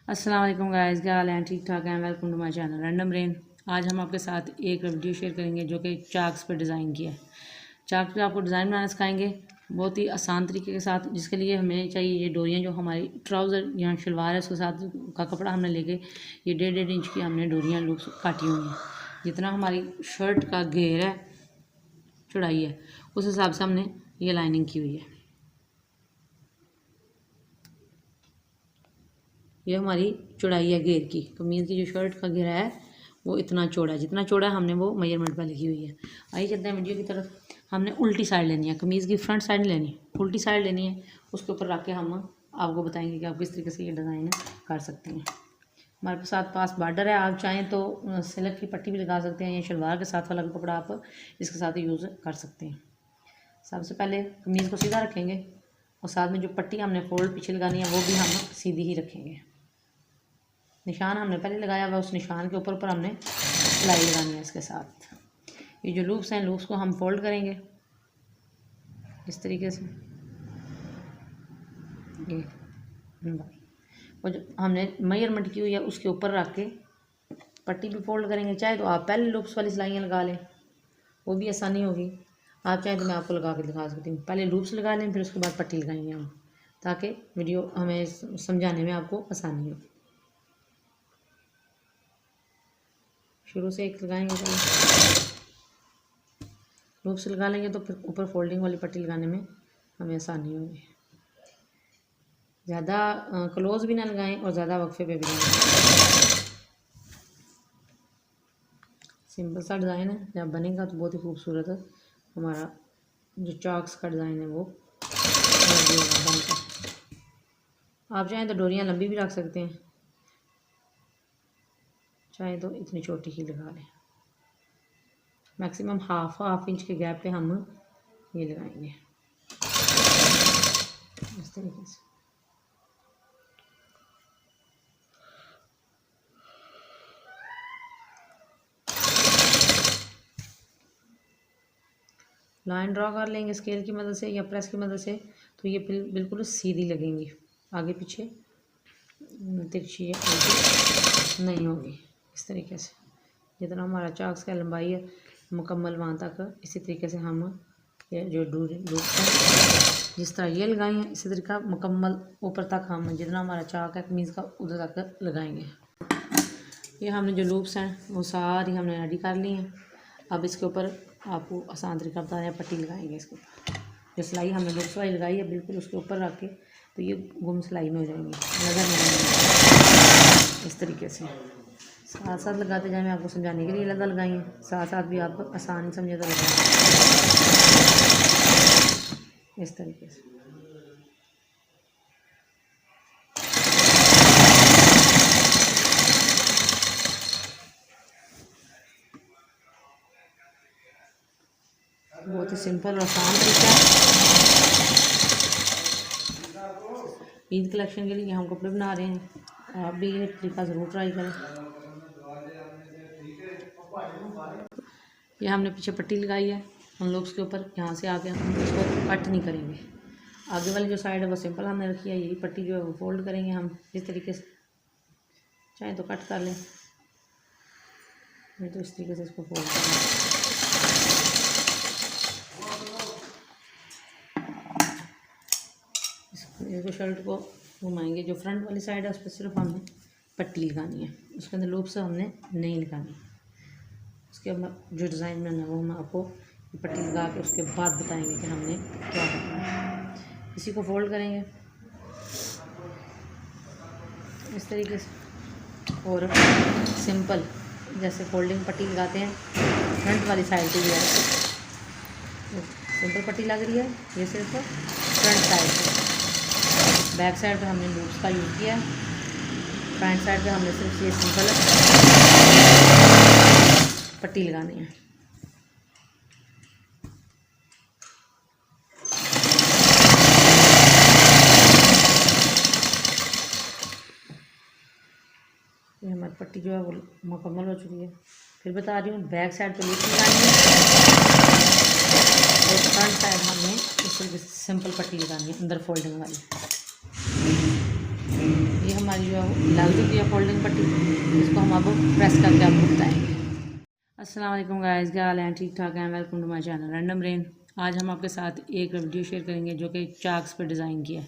अस्सलाम वालेकुम गाइस, क्या हाल है? ठीक ठाक हैं। Welcome to my channel random brain. आज हम आपके साथ एक वीडियो शेयर करेंगे जो कि चाक्स पर डिज़ाइन की है। चाक पे आपको डिज़ाइन बनाना सिखाएंगे बहुत ही आसान तरीके के साथ, जिसके लिए हमें चाहिए ये डोरियाँ जो हमारी ट्राउज़र या शलवार है उसके साथ का कपड़ा हमने लेके ये 1.5 इंच की हमने डोरियाँ लूप काटी हुई हैं। जितना हमारी शर्ट का घेर है, चौड़ाई है, उस हिसाब से हमने ये लाइनिंग की हुई है। ये हमारी चौड़ाई है घेर की। कमीज़ की जो शर्ट का घेरा है वो इतना चौड़ा है, जितना चौड़ा है हमने वो मेजरमेंट पर लिखी हुई है। आइए चलते हैं वीडियो की तरफ। हमने उल्टी साइड लेनी है, कमीज़ की फ्रंट साइड नहीं लेनी, उल्टी साइड लेनी है। उसके ऊपर रख के हम आपको बताएंगे कि आप किस तरीके से ये डिज़ाइन कर सकते हैं। हमारे साथ पास बॉर्डर है, आप चाहें तो सिल्क की पट्टी भी लगा सकते हैं या शलवार के साथ वाला कपड़ा आप इसके साथ यूज़ कर सकते हैं। सबसे पहले कमीज़ को सीधा रखेंगे और साथ में जो पट्टी हमने फोल्ड पीछे लगानी है वो भी हम सीधी ही रखेंगे। निशान हमने पहले लगाया हुआ, उस निशान के ऊपर हमने सिलाई लगानी है। इसके साथ ये जो लूप्स हैं, लूप्स को हम फोल्ड करेंगे इस तरीके से। ये और जो हमने मेजरमेंट की हुई है उसके ऊपर रख के पट्टी भी फोल्ड करेंगे। चाहे तो आप पहले लूप्स वाली सिलाइयाँ लगा लें, वो भी आसानी होगी। आप चाहें तो मैं आपको लगा के दिखा सकती हूँ। पहले लूप्स लगा लें, फिर उसके बाद पट्टी लगाएंगे हम, ताकि वीडियो हमें समझाने में आपको आसानी हो। शुरू से एक लगाएंगे, पहले लूप्स लगा लेंगे तो फिर ऊपर फोल्डिंग वाली पट्टी लगाने में हमें आसानी होगी। ज़्यादा क्लोज भी ना लगाएं और ज़्यादा वक्फे पे भी ना लगाएं। सिंपल सा डिज़ाइन है, जब बनेगा तो बहुत ही खूबसूरत है। हमारा जो चॉक्स का डिज़ाइन है वो बनकर। आप चाहें तो डोरियाँ लंबी भी रख सकते हैं, चाहे तो इतनी छोटी ही लगा लें। मैक्सिमम हाफ इंच के गैप पे हम ये लगाएंगे इस तरीके से। लाइन ड्रॉ कर लेंगे स्केल की मदद से या प्रेस की मदद से, तो ये बिल्कुल सीधी लगेंगी, आगे पीछे तिरछी नहीं होगी। इस तरीके से जितना हमारा चाक्स का लंबाई है मुकम्मल वहाँ तक इसी तरीके से हम ये जो लूप है जिस तरह ये लगाई है, इसी तरीका मुकम्मल ऊपर तक हम जितना हमारा चाक है कमीज़ का उधर तक लगाएंगे। ये हमने जो लूप्स हैं वो सारी हमने रेडी कर ली हैं। अब इसके ऊपर आपको आसान तरीका बता रहे हैं, पट्टी लगाएंगे इसके ऊपर। जो सिलाई हमने लूप्स वाली लगाई है बिल्कुल उसके ऊपर रख के, तो ये गुम सिलाई में हो जाएंगी, नज़र नहीं आएंगी। इस तरीके से साथ साथ लगाते जाए, मैं आपको समझाने के लिए लगा लगाई है, साथ साथ भी आप आसान समझे तो लगाएं इस तरीके से। बहुत ही सिंपल और आसान तरीका है। ईद कलेक्शन के लिए हम कपड़े बना रहे हैं, आप भी ये तरीका ज़रूर ट्राई करें। ये हमने पीछे पट्टी लगाई है, हम लोग उसके ऊपर यहाँ से आके हम इसको कट नहीं करेंगे। आगे वाली जो साइड है वो सिंपल हमने रखी है, यही पट्टी जो है वो फोल्ड करेंगे हम इस तरीके से। चाहे तो कट कर लें, नहीं तो इस तरीके से इसको फोल्ड करें। इसको शर्ट को घुमाएंगे, जो फ्रंट वाली साइड है उस पर सिर्फ हमने पट्टी लगानी है, उसके अंदर लूप से हमने नहीं लगानी। उसके बाद जो डिज़ाइन बनाना है वो हम आपको पट्टी लगा के उसके बाद बताएंगे कि हमने क्या करना है। इसी को फोल्ड करेंगे इस तरीके से और सिंपल जैसे फोल्डिंग पट्टी लगाते हैं फ्रंट वाली साइड पे भी है, सिंपल पट्टी लग रही है। ये सिर्फ फ्रंट साइड पे, बैक साइड पे हमने लूप्स का यूज़ किया है, फ्रंट साइड पे हमने सिर्फ ये सिंपल पट्टी लगानी है। ये हमारी पट्टी जो है वो मुकम्मल हो चुकी है। फिर बता रही हूँ, बैक साइड पे लूप लगानी है और फ्रंट साइड हमने इस तरीके से सिंपल पट्टी लगानी है अंदर फोल्डिंग वाली। ये हमारी जो है वो लग चुकी है फोल्डिंग पट्टी। इसको हम अब प्रेस करके आपको बताएंगे। अस्सलाम वालेकुम गाइस, क्या हाल है? ठीक ठाक हैं। Welcome to my channel random brain. आज हम आपके साथ एक वीडियो शेयर करेंगे जो कि चाक्स पर डिज़ाइन की है।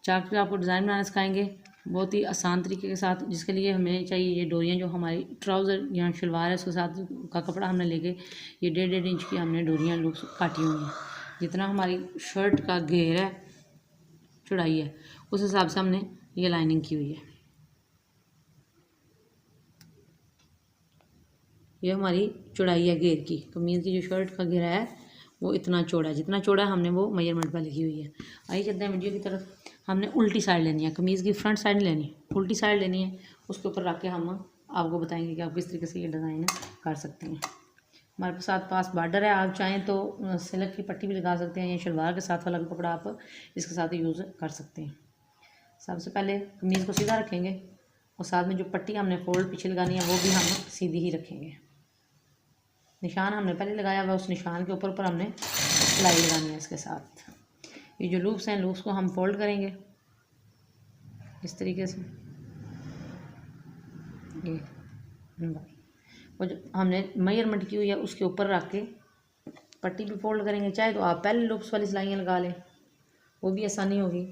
चाक पे आपको डिज़ाइन बनाना सिखाएंगे बहुत ही आसान तरीके के साथ, जिसके लिए हमें चाहिए ये डोरियाँ जो हमारी ट्राउज़र या शलवार है उसके साथ का कपड़ा हमने लेके ये 1.5 इंच की हमने डोरियाँ लूप काटी हुई हैं। जितना हमारी शर्ट का घेर है, चौड़ाई है, उस हिसाब से हमने ये लाइनिंग की हुई है। ये हमारी चौड़ाई है घेर की। कमीज़ की जो शर्ट का घेरा है वो इतना चौड़ा है, जितना चौड़ा है हमने वो मेजरमेंट पर लिखी हुई है। आइए चलते हैं वीडियो की तरफ। हमने उल्टी साइड लेनी है, कमीज़ की फ्रंट साइड नहीं लेनी, उल्टी साइड लेनी है। उसके ऊपर रख के हम आपको बताएंगे कि आप किस तरीके से ये डिज़ाइन कर सकते हैं। हमारे साथ पास बॉर्डर है, आप चाहें तो सिल्क की पट्टी भी लगा सकते हैं या शलवार के साथ वाला कपड़ा आप इसके साथ यूज़ कर सकते हैं। सबसे पहले कमीज़ को सीधा रखेंगे और साथ में जो पट्टी हमने फोल्ड पीछे लगानी है वो भी हम सीधी ही रखेंगे। निशान हमने पहले लगाया हुआ, उस निशान के ऊपर हमने सिलाई लगानी है। इसके साथ ये जो लूप्स हैं, लूप्स को हम फोल्ड करेंगे इस तरीके से। ये वो जो हमने मेजरमेंट की हुई है उसके ऊपर रख के पट्टी भी फोल्ड करेंगे। चाहे तो आप पहले लूप्स वाली सिलाइयाँ लगा लें, वो भी आसानी होगी।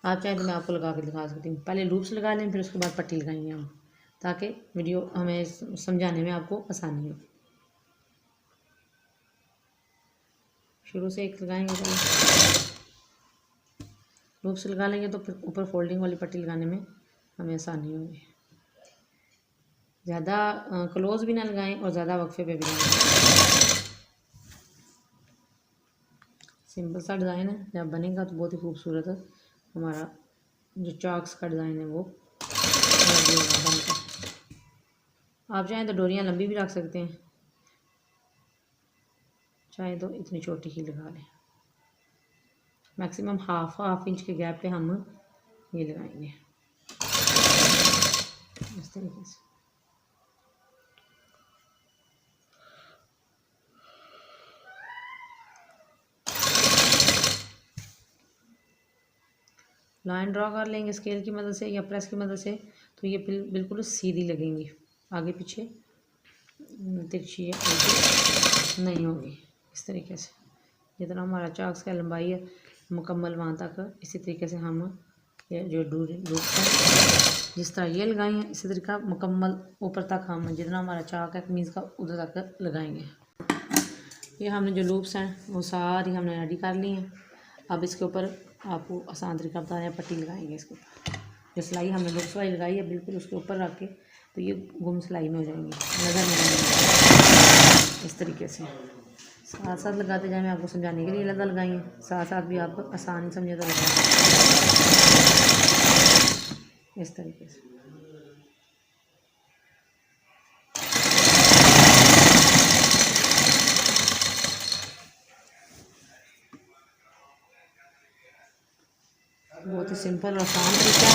आप चाहें तो मैं आपको लगा के दिखा सकती हूँ। पहले लूप्स लगा लें, फिर उसके बाद पट्टी लगाएंगे हम, ताकि वीडियो हमें समझाने में आपको आसानी हो। शुरू से एक लगाएंगे, पहले लूप्स लगा लेंगे तो फिर ऊपर फोल्डिंग वाली पट्टी लगाने में हमें आसानी होगी। ज़्यादा क्लोज भी ना लगाएं और ज़्यादा वक्फे पे भी ना लगाएं। सिंपल सा डिज़ाइन है, जब बनेगा तो बहुत ही खूबसूरत है। हमारा जो चाक्स का डिज़ाइन है वो बनकर। आप चाहें तो डोरियाँ लंबी भी रख सकते हैं, चाहे तो इतनी छोटी ही लगा लें। मैक्सिमम हाफ इंच के गैप पे हम ये लगाएंगे इस तरीके से। लाइन ड्रॉ कर लेंगे स्केल की मदद से या प्रेस की मदद से, तो ये बिल्कुल सीधी लगेंगी। आगे पीछे तिरछी नहीं होगी। इस तरीके से जितना हमारा चाक्स का लंबाई है मुकम्मल वहाँ तक इसी तरीके से हम ये जो लूप है जिस तरह ये लगाई है, इसी तरीका मुकम्मल ऊपर तक हम जितना हमारा चाक है कमीज़ का उधर तक लगाएंगे। ये हमने जो लूप्स हैं वो सारी हमने रेडी कर ली हैं। अब इसके ऊपर आपको आसान तरीका बता रहे हैं, पट्टी लगाएंगे इसके ऊपर। जो सिलाई हमने लूप्स वाली लगाई है बिल्कुल उसके ऊपर रख के, तो ये गुम सिलाई में हो जाएंगी, नज़र नहीं आएंगी। इस तरीके से साथ साथ लगाते जाए, मैं आपको समझाने के लिए लगा लगाई है, साथ साथ भी आप आसान समझे तो लगा इस तरीके से। बहुत ही सिंपल और आसान तरीका है।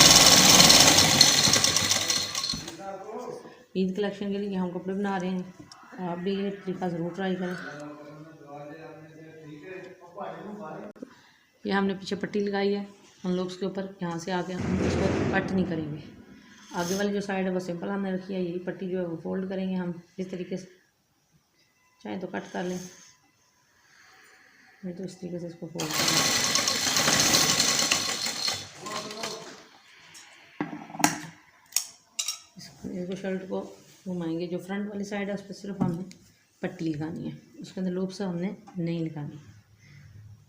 ईद कलेक्शन के लिए हम कपड़े बना रहे हैं, आप भी ये तरीका ज़रूर ट्राई करें। ये हमने पीछे पट्टी लगाई है, हम लोग उसके ऊपर यहाँ से आके हम इसको कट नहीं करेंगे। आगे वाली जो साइड है वो सिंपल हमने रखी है, यही पट्टी जो है वो फोल्ड करेंगे हम इस तरीके से। चाहे तो कट कर लें, नहीं तो इस तरीके से इसको फोल्ड करें। इसको शर्ट को घुमाएंगे, जो फ्रंट वाली साइड है उस पर सिर्फ हमने पट्टी लगानी है, उसके अंदर लूप से हमने नहीं लगानी।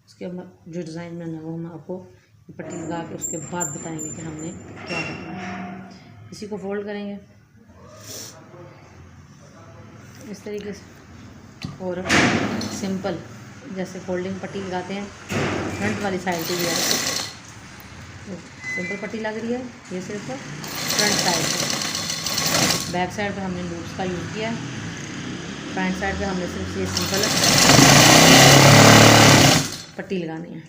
उसके बाद जो डिज़ाइन बनाना है वो हम आपको पट्टी लगा के उसके बाद बताएंगे कि हमने क्या करना है। इसी को फोल्ड करेंगे इस तरीके से और सिंपल जैसे फोल्डिंग पट्टी लगाते हैं फ्रंट वाली साइड पे भी है, तो सिंपल पट्टी लग रही है। ये सिर्फ फ्रंट साइड पे, बैक साइड पे हमने लूप्स का यूज़ किया है, फ्रंट साइड पे हमने सिर्फ ये सिंपल पट्टी लगानी है।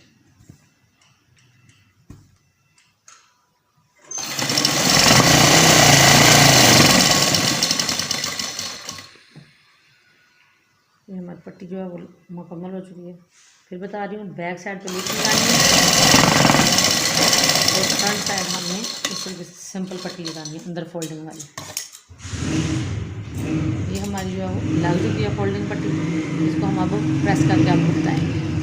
ये हमारी पट्टी जो है वो मुकम्मल हो चुकी है। फिर बता रही हूँ, बैक साइड पे लूप लगानी है और फ्रंट साइड हमने इस इस तरीके से सिंपल पट्टी लगानी है अंदर फोल्डिंग वाली। ये हमारी जो है वो लग चुकी है फोल्डिंग पट्टी, इसको हम अब प्रेस करके आपको बताएंगे।